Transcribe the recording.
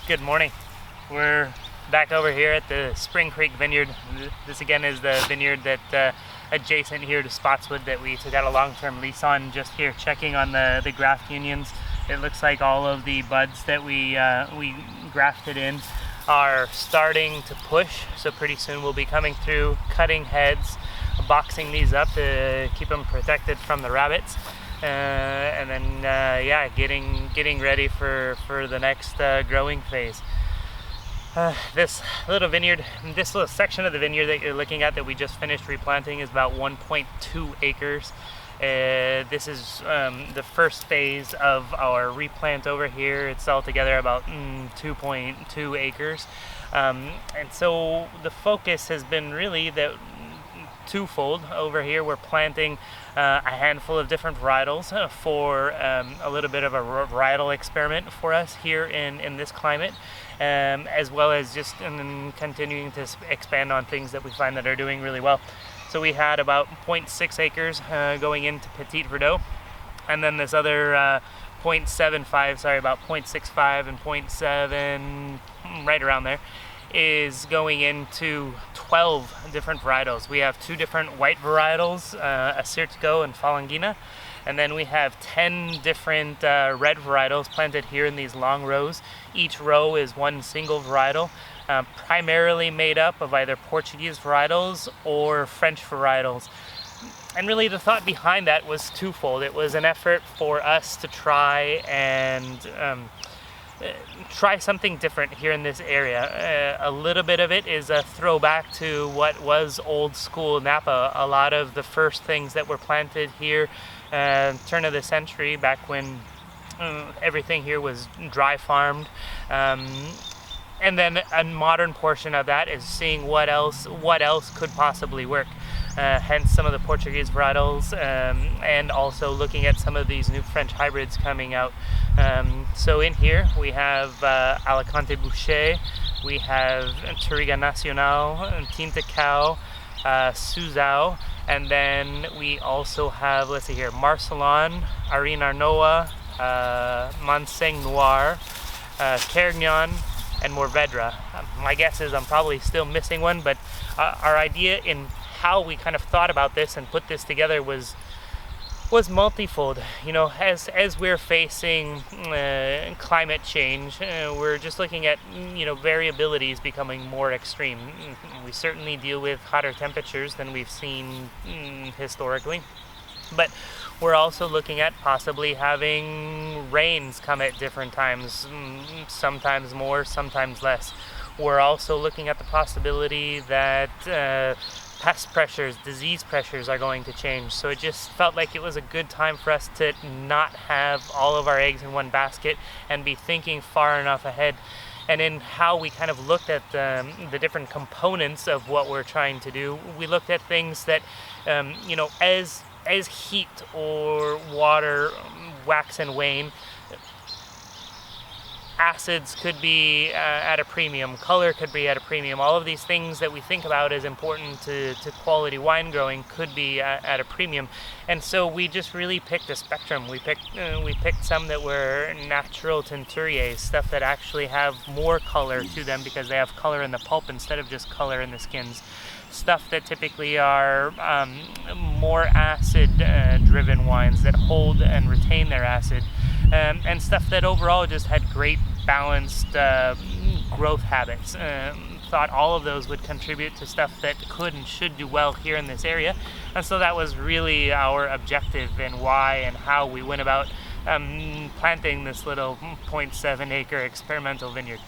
Good morning. We're back over here at the Spring Creek Vineyard. This again is the vineyard that adjacent here to Spottswoode that we took out a long-term lease on. Just here checking on the graft unions. It looks like all of the buds that we grafted in are starting to push. So pretty soon we'll be coming through, cutting heads, boxing these up to keep them protected from the rabbits. And then getting ready for the next growing phase. This little vineyard, this little section of the vineyard that you're looking at that we just finished replanting is about 1.2 acres. This is the first phase of our replant over here. It's altogether about 2.2 acres. And so the focus has been really that twofold. Over here we're planting a handful of different varietals for a little bit of a varietal experiment for us here in this climate, as well as just continuing to expand on things that we find that are doing really well. So we had about 0.6 acres going into Petit Verdot, and then this other 0.75, about 0.65 and 0.7, right around there, is going into 12 different varietals. We have 2 different white varietals, Assyrtiko and Falangina, and then we have 10 different red varietals planted here in these long rows. Each row is one single varietal, primarily made up of either Portuguese varietals or French varietals. And really the thought behind that was twofold. It was an effort for us to try and try something different here in this area. A little bit of it is a throwback to what was old school Napa. A lot of the first things that were planted here turn of the century, back when everything here was dry farmed. And then a modern portion of that is seeing what else could possibly work. Hence some of the Portuguese varietals, and also looking at some of these new French hybrids coming out. So in here we have Alicante Boucher, we have Touriga Nacional, Tinta Cow, Suzao, and then we also have, let's see here, Marcelon, Aron Arnoa, Manseng Noir, Carignan, and Mourvedre. My guess is I'm probably still missing one, but our idea in how we kind of thought about this and put this together was multifold. You know, as we're facing climate change, we're just looking at variabilities becoming more extreme. We certainly deal with hotter temperatures than we've seen historically, but we're also looking at possibly having rains come at different times, sometimes more, sometimes less. We're also looking at the possibility that pest pressures, disease pressures are going to change. So it just felt like it was a good time for us to not have all of our eggs in one basket and be thinking far enough ahead. And in how we kind of looked at the different components of what we're trying to do, we looked at things that, as heat or water wax and wane, acids could be at a premium, color could be at a premium. All of these things that we think about as important to quality wine growing could be at a premium. And so we just really picked a spectrum. We picked some that were natural Teinturiers, stuff that actually have more color to them because they have color in the pulp instead of just color in the skins. Stuff that typically are more acid driven wines that hold and retain their acid. And stuff that overall just had great balanced growth habits. Thought all of those would contribute to stuff that could and should do well here in this area. And so that was really our objective and why and how we went about planting this little 0.7 acre experimental vineyard.